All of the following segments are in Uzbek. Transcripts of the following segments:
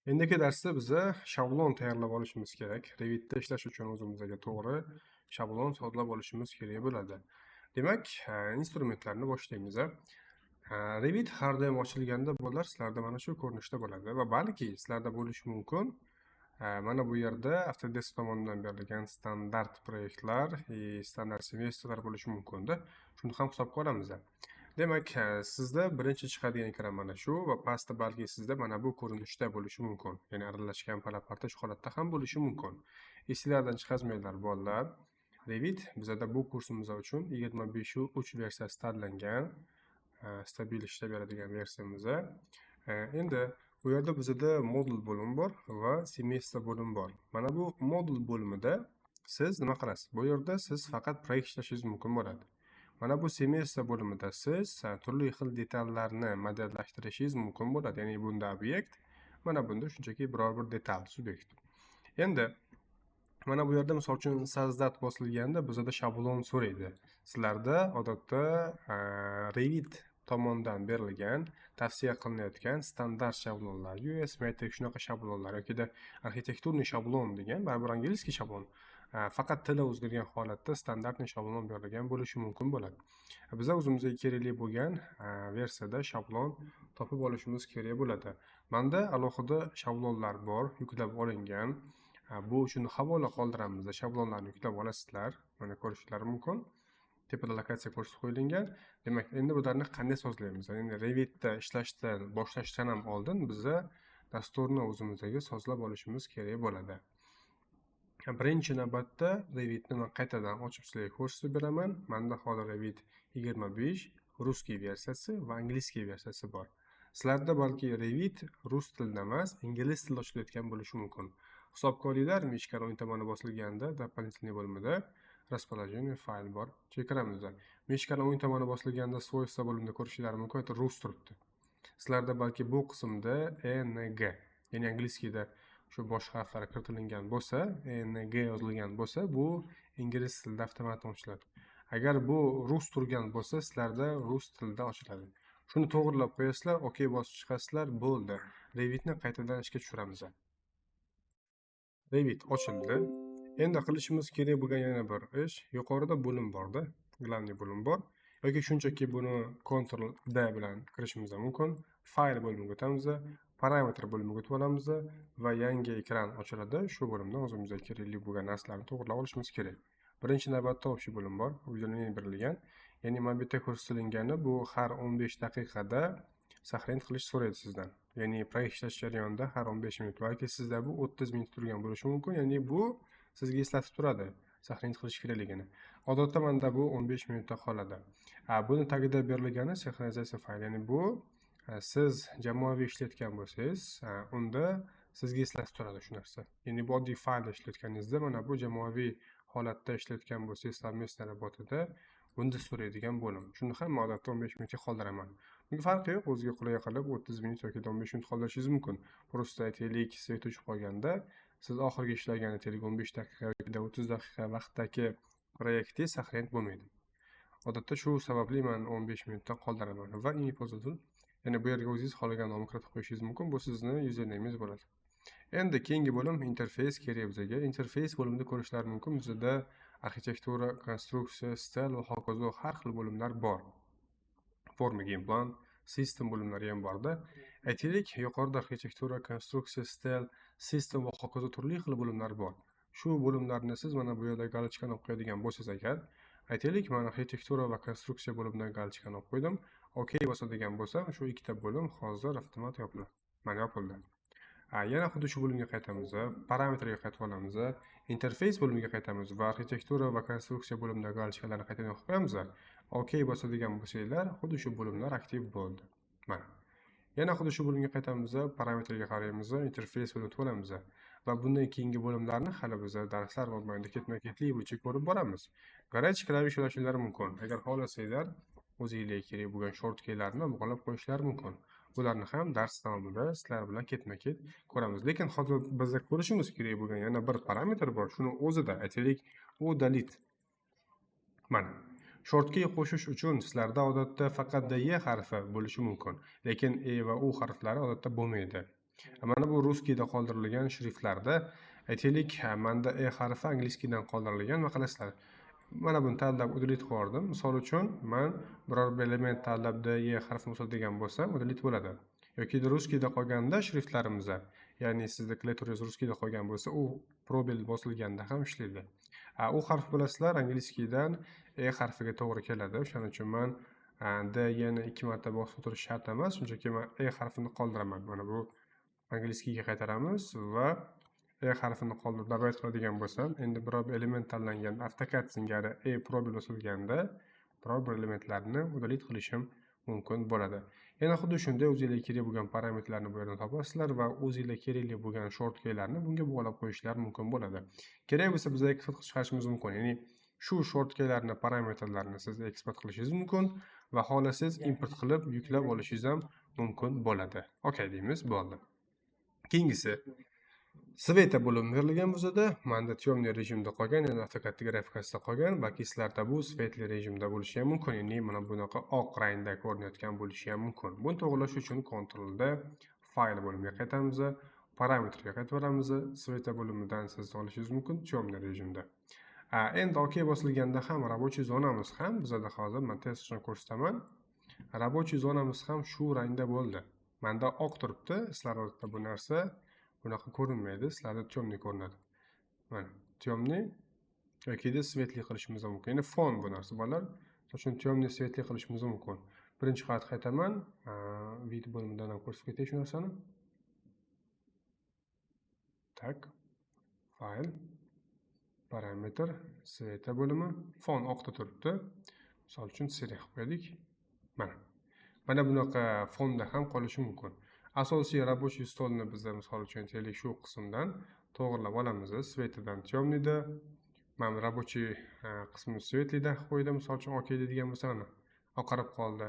Endiki darsda biza shablon tayyorlab olishimiz kerak. Revitda ishlash uchun o'zimizga to'g'ri shablon sozlab olishimiz kerak bo'ladi. Demak, instrumentlarni boshlaymiz. Revit har doim ochilganda bo'lar, sizlarda mana shu ko'rinishda bo'ladi va balki sizlarda bo'lishi mumkin. Mana bu yerda Autodesk tomonidan berilgan standart proyektlar, standart semestrlar bo'lishi mumkin-da. Shuni ham hisobga olamiz. Demak, sizda birinchi chiqadigan ekran mana shu va pastda balki sizda mana bu ko'rinishda bo'lishi mumkin. Ya'ni aralashgan pala-parta shu holatda ham bo'lishi mumkin. Esinglardan chiqazmanglar bolalar. Revit bizada bu kursimiz uchun 25.3 versiyasi tanlangan. Stabil ishlab beradigan versiyamiz. Endi bu yerda bizada modul bo'lim bor va semestr bo'lim bor. Mana bu modul bo'limida siz nima qilasiz? Bu yerda siz faqat proyekt ishlashingiz mumkin bo'ladi. Mana bu semestr bo'limida siz turli xil detallarni modellashtirishingiz mumkin bo'ladi. Ya'ni bunda obyekt, mana bunda shunchaki biror bir detal, subyekt. Endi mana bu yerda misol uchun sozdat bosilganda bizada shablon so'raydi. Sizlarda odatda Revit tomonidan berilgan, tavsiya qilinayotgan standart shablonlar, US Matrix shunaqa shablonlar yoki arxitekturniy shablon degan, baribir angliskiy shablon. Faqat tili o'zgargan holatda standartniy shablon berilgan bo'lishi mumkin bo'ladi. Biz o'zimizga kerakli bo'lgan versiyada shablon topib olishimiz kerak bo'ladi. Menda alohida shablonlar bor, yuklab olingan. Bu uchun havola qoldiramiz. Shablonlarni yuklab olasizlar. Mana ko'rishingiz mumkin. Tepada lokatsiya ko'rsatib qo'yilgan. Demak, endi bularni qanday sozlaymiz? Endi Revitda ishlashdan boshlashdan ham oldin biza dasturni o'zimizga sozlab olishimiz kerak bo'ladi. Birinchi navbatda Revitni men qaytadan ochib sizlarga ko'rsatib beraman. Menda hozir Revit 25 ruskiy versiyasi va angliskiy versiyasi bor. Sizlarda balki Revit rus tilida emas, ingliz tilida ochilayotgan bo'lishi mumkin. Hisobga olinglar, mishkani o'ng tomoni bosilganda дополнительный bo'limida расположение fayl bor. Chekiramizda. Mishkani o'ng tomoni bosilganda свойства bo'limida ko'rishingiz mumkin, rus turibdi. Sizlarda balki bu qismda ENG, ya'ni angliskiyda shu bosh harflar kiritilgan bo'lsa, ENG yozilgan bo'lsa, bu ingliz tilida avtomatik ochiladi. Agar bu rus turgan bo'lsa, sizlarda rus tilida ochiladi. Shuni to'g'rilab qo'yasizlar, OK bosib chiqasizlar, bo'ldi. Revitni qaytadan ishga tushiramiz. Revit ochildi. Endi qilishimiz kerak bo'lgan yana bir ish, yuqorida bo'lim borda, главный bo'lim bor. Yoki shunchaki buni Ctrl D bilan kirishimiz mumkin. Fayl bo'limiga o'tamiz, parametr bo'limiga o'tib olamiz va yangi ekran ochiladi. Shu bo'limdan o'zimizga kerakli bo'lgan narsalarni to'g'rilab olishimiz kerak. Birinchi navbatda общий bo'lim bor, uylangan berilgan. Ya'ni mana bu yerda ko'rsatilgani bu har 15 daqiqada saqlanib qilish so'raydi sizdan. Ya'ni proyekt ishlash jarayonida har 15 minut balki sizda bu 30 minut turgan bo'lishi mumkin. Ya'ni bu sizga eslatib turadi saqlanib qilish kerakligini. Odatda menda bu 15 minutda qoladi. Buni tagida berilgani sinxronizatsiya fayli. Ya'ni bu siz jamoaviy ishlayotgan bo'lsangiz, unda sizga eslatib turadi shu narsa. Ya'ni bu oddiy faylda ishlayotganingizda mana bu jamoaviy holatda ishlayotgan bo'lsangiz, совместный работада bunda so'raydigan bo'lim. Shuni ham odatda 15 minutga qoldiraman. Bunga farqi yo'q, o'ziga qulay qilib 30 minut yoki 15 minut qoldirishingiz mumkin. Просто aytaylik, svet o'chib qolganda siz oxirgi ishlagan aytaylik 15 daqiqa yoki 30 daqiqa vaqtdagi proyektingiz saqlanib bo'lmaydi. Odatda shu sababli men 15 minutdan qoldiraman va ini pozitiv. Ya'ni bu yerga o'zingiz xohlagan nomni kiritib qo'yishingiz mumkin. Bu sizning yuzanemingiz bo'ladi. Endi keyingi bo'lim interfeys kerak bizga. Interfeys bo'limida ko'rishingiz mumkin. Bizda arxitektura, konstruksiya, stil va hokazo har xil bo'limlar bor. Forma, game plan, sistem bo'limlari ham borda. Aytaylik, yuqorida arxitektura, konstruksiya, stil, sistem va hokazo turli xil bo'limlar bor. Shu bo'limlarni siz mana bu yerda galochkani olib qo'yadigan bo'lsangiz agar, aytaylik, men arxitektura va konstruksiya bo'limidan galochkani olib qo'ydim. OK bosadigan bo'lsam, shu ikkita bo'lim hozir avtomat yopiladi. Mana yopildi. Yana xuddi shu bo'limga qaytamiz, parametrga qaytib olamiz, interfeys bo'limiga qaytamiz va arxitektura va konstruksiya bo'limida galochkalarni qaytadan olib qo'yamiz. OK bosadigan bo'lsanglar, xuddi shu bo'limlar aktiv bo'ldi. Mana. Yana xuddi shu bo'limga qaytamiz, parametrga qaraymiz, interfeys bo'lib olamiz va bundan keyingi bo'limlarni hali biz darslar mobaynida ketma-ketlik bo'yicha ko'rib boramiz. Garaj klavish ulashingiz mumkin. Agar xohlasanglar, o'zingizga kerak bo'lgan shortkeylarni bog'lab qo'yishingiz mumkin. Bularni ham dars davomida sizlar bilan ketma-ket ko'ramiz. Lekin hozir bizga ko'rishimiz kerak bo'lgan yana bir parametr bor. Shuni o'zida aytaylik, u delete. Mana shortkey qo'shish uchun sizlarda odatda faqat D harfi bo'lishi mumkin, lekin E va U harflari odatda bo'lmaydi. Mana bu ruskiyda qoldirilgan shriftlarda aytaylik, manda E harfi angliskiydan qoldirilgan va qarasizlar. Mana buni tanlab udilit qo'yardim. Misol uchun, men biror bir element tanlabda E harfini o'sadigan bo'lsam, udilit bo'ladi. Yoki ruskiyda qolganda shriftlarimizda, ya'ni sizda klaviaturangiz ruskiyda qolgan bo'lsa, u probel bosilganda ham ishlaydi. U harf bilasizlar, angliskiydan E harfiga to'g'ri keladi. O'shaning uchun men D yana 2 marta bosib o'tirish shart emas, shunchaki men E harfini qoldiraman. Mana bu angliskiyga qaytaramiz va E harfini qoldirib dabayt qiladigan bo'lsam, endi biror bir element tanlanganda AutoCAD singari E probel bosilganda biror bir elementlarni udalit qilishim mumkin bo'ladi. Yana xuddi shunday o'zingizga kerak bo'lgan parametrlarni bu yerdan topasizlar va o'zingizga kerakli bo'lgan shortkeylarni bunga bog'lab qo'yishlar mumkin bo'ladi. Kerak bo'lsa biz eksport qilib chiqarishimiz mumkin. Ya'ni shu shortkeylarni parametrlarni siz eksport qilishingiz mumkin va xohlasangiz import qilib yuklab olishingiz ham mumkin bo'ladi. Okay deymiz, bo'ldi. Keyingisi Sveta bo'limi berilgan bo'lsa-da, menda temniy rejimda qolgan, ya'ni AutoCAD grafikasida qolgan, balki sizlarda bu svetli rejimda bo'lishi ham mumkin. Ya'ni mana bunaqa oq rangda ko'rinayotgan bo'lishi ham mumkin. Buni to'g'irlash uchun Ctrl D fayl bo'limiga qaytamiz, parametrga qaytib boramiz. Sveta bo'limidan siz olishingiz mumkin temniy rejimda. Endi OK bosilganda ham рабочий zonamiz ham bizda hozir men test uchun ko'rsataman. Рабочий zonamiz ham shu rangda bo'ldi. Menda oq turibdi, sizlarda bu narsa bunaqa ko'rinmaydi, sizlarda temniy ko'rinadi. Mana, temniy yoki svetli qilishimiz mumkin. Ya'ni fon bu narsa bolalar. O'shuning temniy svetli qilishimiz mumkin. Birinchi qavat qaytaman, vid bo'limidan ham ko'rsatib ketay shu narsani. Tak. Fayl. Parametr, sveta bo'limi, fon oqda turibdi. Misol uchun serif qo'ydik. Mana bunaqa fonda ham qolishi mumkin. Asosiy рабочий stolni biz misol uchun aytaylik shu qismdan to'g'irlab olamiz. Svetidan temniyda, men рабочий qismini svetlida qo'ydim. Misol uchun OK deydigan bo'lsam, oqarib qoldi.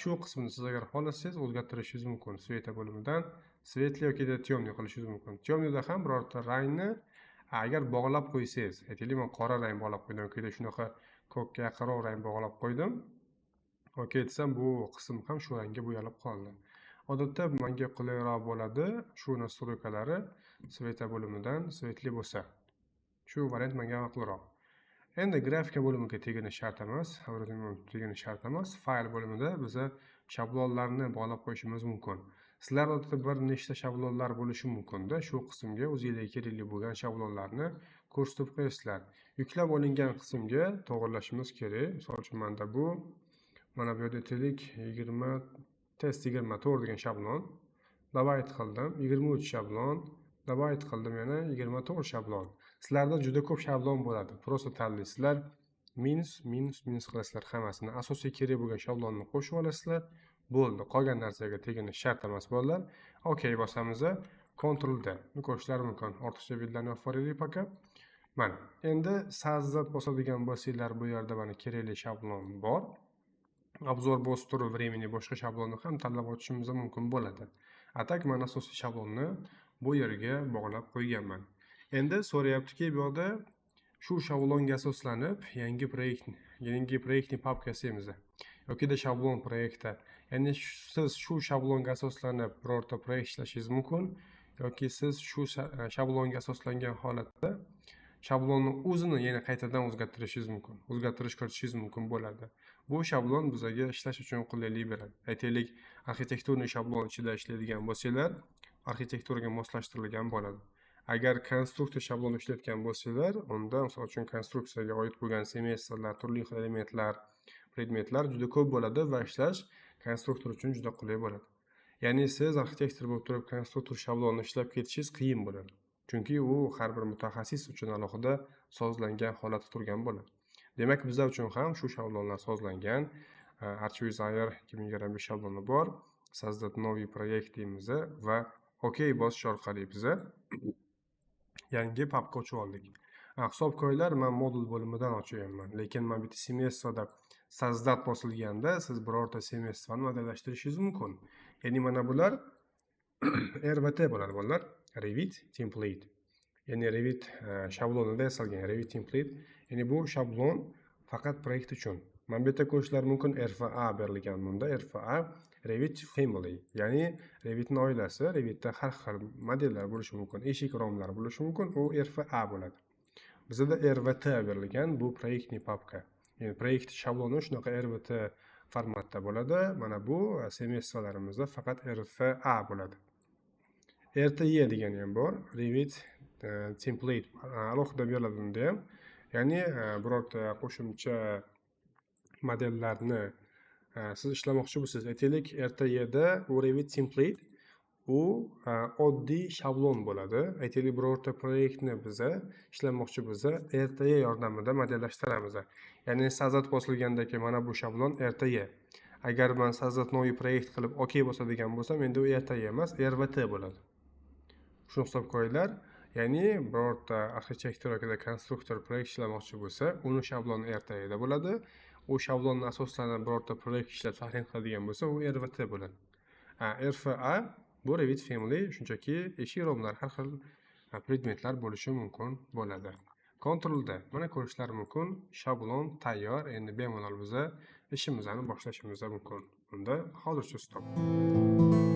Shu qismini siz agar xohlasangiz o'zgartirishingiz mumkin. Sveta bo'limidan svetli yoki temniy qilishingiz mumkin. Temniyda ham birorta rangni agar bog'lab qo'ysangiz, aytaylik men qora rang bog'lab qo'ydim yoki shunaqa ko'kka yaqinroq rang bog'lab qo'ydim. OK desam, bu qism ham shu rangga bo'yalib qoldi. Odatda menga qulayroq bo'ladi shu nastroykalari sveta bo'limidan svetli bo'lsa. Shu variant menga ma'qulroq. Endi grafika bo'limiga teginish shart emas, teginish shart emas. Fayl bo'limida biz shablonlarni bog'lab qo'yishimiz mumkin. Sizlar odatda bir nechta shablonlar bo'lishi mumkin-da, shu qismga o'zingizga kerakli bo'lgan shablonlarni ko'rsatib qo'yasizlar. Yuklab olingan qismga to'g'irlashimiz kerak. Misol uchun menda bu mana bu yerda aytaylik 20 test 24 degan shablon. Dabayt qildim 23 shablon. Dabayt qildim yana 24 shablon. Sizlarda juda ko'p shablon bo'ladi. Prosta tanlaysizlar. Minus qilasizlar hammasini. Asosiy kerak bo'lgan shablonni qo'shib olasizlar. Bo'ldi. Qolgan narsaga teginish shart emas bolalar. OK bosamiz. Ctrl D. Buni ko'rishlar mumkin. Ortiqcha vidlarni olib boraylik paka. Mana. Endi sazzat bosadigan bo'lsanglar bu yerda mana kerakli shablon bor. Obzor bostur времени boshqa shablonni ham tanlab olishimiz mumkin bo'ladi. Atak men asosiy shablonni bu yerga bog'lab qo'yganman. Endi so'rayaptiki, bu yerda shu shablonga asoslanib yangi proyektni papkasi emiz. Yoki shablon proyektda. Ya'ni siz shu shablonga asoslanib birorta proyekt ishlashingiz mumkin yoki siz shu shablonga asoslangan holatda shablonni o'zini yana qaytadan o'zgartirishingiz mumkin. O'zgartirish kiritishingiz mumkin bo'ladi. Bu shablon bizga ishlash uchun qulaylik beradi. Aytaylik, arxitekturniy shablon ichida ishlaydigan bo'lsanglar, arxitekturaga moslashtirilgan bo'ladi. Agar konstruksiya shabloni ishlatgan bo'lsanglar, unda misol uchun konstruksiyaga oid bo'lgan semestrlar, turli xil elementlar, predmetlar juda ko'p bo'ladi va ishlash konstruktor uchun juda qulay bo'ladi. Ya'ni siz arxitektor bo'lib turib konstruktor shablonni ishlab ketishingiz qiyin bo'ladi. Chunki u har bir mutaxassis uchun alohida sozlangan holatda turgan bo'ladi. Demak, bizlar uchun ham shu shablonlar sozlangan. Archivizor 2025 shabloni bor. Создать новый proyekt deymiz va OK bosish orqali biz yangi papka ochib oldik. Hisobkoylar men modul bo'limidan ochyapman, lekin men bitta semestrda sozdат bosilganda siz birorta semestrni modellashtirishingiz mumkin. Ya'ni mana bular RVT bo'ladi bolalar, Revit template. Ya'ni Revit shablonida yasalgan Revit template. Ya'ni bu shablon faqat proyekt uchun. Mana bu yerda ko'rishlari mumkin RFA berilgan bunda. RFA Revit Family, ya'ni Revitning oilasi. Revitda har xil modellar bo'lishi mumkin, eshik romlar bo'lishi mumkin. U RFA bo'ladi. Bizda RVT berilgan, bu proyektniy papka. Ya'ni proyekt shabloni shunaqa RVT formatda bo'ladi. Mana bu semestvalarimizda faqat RFA bo'ladi. RTE degani ham bor, Revit template alohida beriladi bunda ham. Ya'ni birorta qo'shimcha modellarni siz ishlamoqchi bo'lsangiz, aytaylik RTEda u Revit template, u oddiy shablon bo'ladi. Aytaylik birorta proyektni biza ishlamoqchi bo'lsa, RTE yordamida modellashtiramiz. Ya'ni sazat bosilgandan keyin mana bu shablon RTE. Agar men sazatnoviy proyekt qilib OK bosadigan bo'lsam, endi u RTE emas, RVT bo'ladi. Shuni hisob qo'yinglar. Ya'ni birorta arxitektor yoki konstruktor proyekt ishlamoqchi bo'lsa, uni shabloni RTEda bo'ladi. U shablonni asoslanib birorta proyekt ishlab tahlil qiladigan bo'lsa, u RVT bo'ladi. RFA bu Revit Family, shunchaki eshik romlar, har xil predmetlar bo'lishi mumkin bo'ladi. Controlda mana ko'rishlar mumkin. Shablon tayyor. Endi bemalol biza ishimizni boshlashimiz mumkin. Unda hozircha stop.